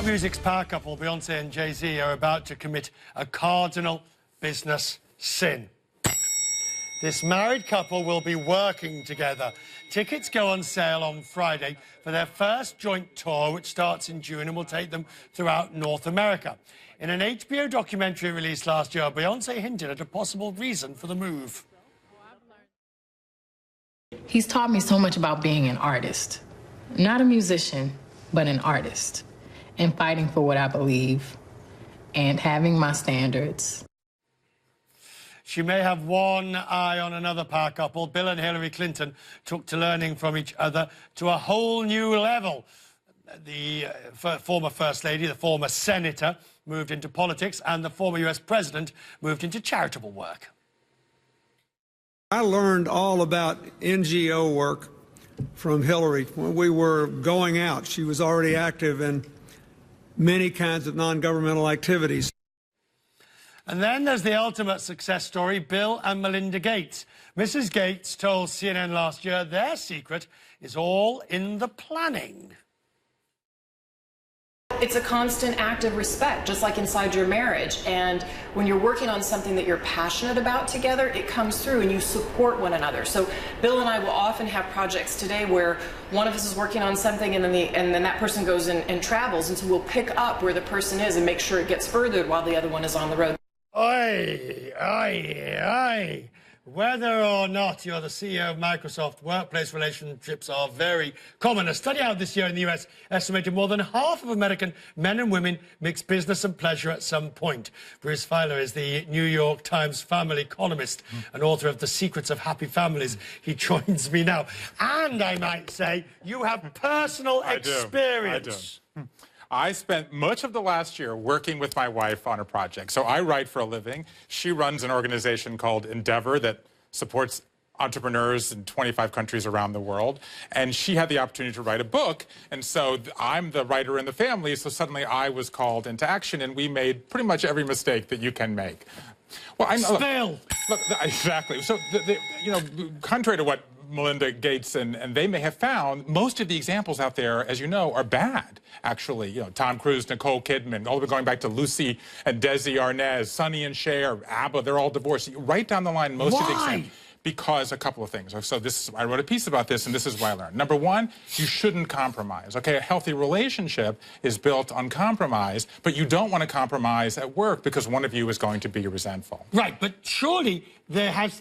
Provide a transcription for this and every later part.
Pop music's power couple, Beyonce and Jay Z, are about to commit a cardinal business sin. This married couple will be working together. Tickets go on sale on Friday for their first joint tour, which starts in June and will take them throughout North America. In an HBO documentary released last year, Beyonce hinted at a possible reason for the move. He's taught me so much about being an artist. Not a musician, but an artist. And fighting for what I believe and having my standards. She may have one eye on another power couple. Bill and Hillary Clinton took to learning from each other to a whole new level. The former First Lady, the former Senator, moved into politics, and the former US President moved into charitable work. I learned all about NGO work from Hillary. When we were going out, she was already active in many kinds of non-governmental activities. And then there's the ultimate success story, Bill and Melinda Gates. Mrs. Gates told CNN last year their secret is all in the planning. It's a constant act of respect, just like inside your marriage. And when you're working on something that you're passionate about together, it comes through and you support one another. So Bill and I will often have projects today where one of us is working on something and then that person goes and travels. And so we'll pick up where the person is and make sure it gets furthered while the other one is on the road. Oi, oi, oi. Whether or not you're the CEO of Microsoft, workplace relationships are very common. A study out this year in the US estimated more than half of American men and women mix business and pleasure at some point. Bruce Feiler is the New York Times family columnist and author of The Secrets of Happy Families. He joins me now. And I might say, you have personal experience. I do. I spent much of the last year working with my wife on a project. So I write for a living. She runs an organization called Endeavor that supports entrepreneurs in 25 countries around the world. And she had the opportunity to write a book. And so I'm the writer in the family. So suddenly I was called into action, and we made pretty much every mistake that you can make. Well, look, exactly. So, you know, contrary to what Melinda Gates and they may have found, most of the examples out there, as you know, are bad, actually. You know, Tom Cruise, Nicole Kidman, all the way going back to Lucy and Desi Arnaz, Sonny and Cher, ABBA, they're all divorced. Right down the line, most of the examples. Because a couple of things. So I wrote a piece about this, and this is what I learned. Number one, you shouldn't compromise. Okay, a healthy relationship is built on compromise, but you don't want to compromise at work because one of you is going to be resentful. Right, but surely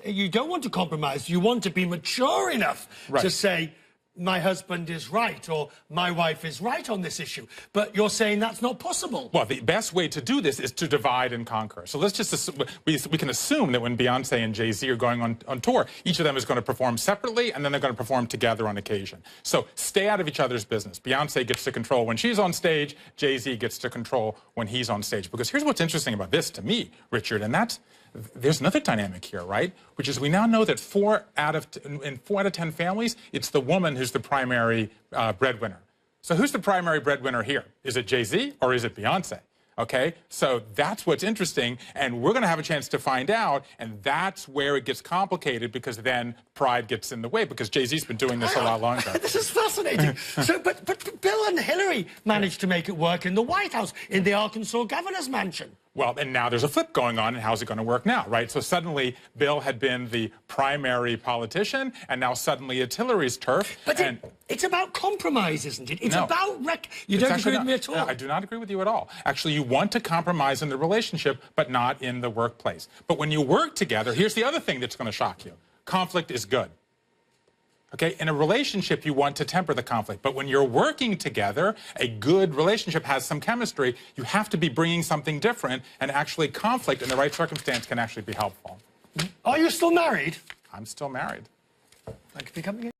you don't want to compromise. You want to be mature enough to say, my husband is right, or my wife is right on this issue. But you're saying that's not possible. Well, the best way to do this is to divide and conquer. So let's just assume, we can assume that when Beyonce and Jay Z are going on tour, each of them is going to perform separately, and then they're going to perform together on occasion. So stay out of each other's business. Beyonce gets to control when she's on stage. Jay Z gets to control when he's on stage. Because here's what's interesting about this to me, Richard, and there's another dynamic here, right? Which is we now know that in 4 out of 10 families, it's the woman who's the primary breadwinner. So who's the primary breadwinner here? Is it Jay Z or is it Beyonce? Okay, so that's what's interesting, and we're going to have a chance to find out, and that's where it gets complicated because then pride gets in the way because Jay Z's been doing this a lot longer. This is fascinating. But Bill and Hillary managed to make it work in the White House, in the Arkansas governor's mansion. Well, and now there's a flip going on, and how's it going to work now, right? So suddenly Bill had been the primary politician, and now suddenly it's Hillary's turf. But it's about compromise, isn't it? It's about You don't agree with me at all? No, I do not agree with you at all. Actually, you want to compromise in the relationship, but not in the workplace. But when you work together, here's the other thing that's going to shock you. Conflict is good. Okay, in a relationship, you want to temper the conflict. But when you're working together, a good relationship has some chemistry. You have to be bringing something different, and actually conflict in the right circumstance can actually be helpful. Are you still married? I'm still married. Thank you for coming in.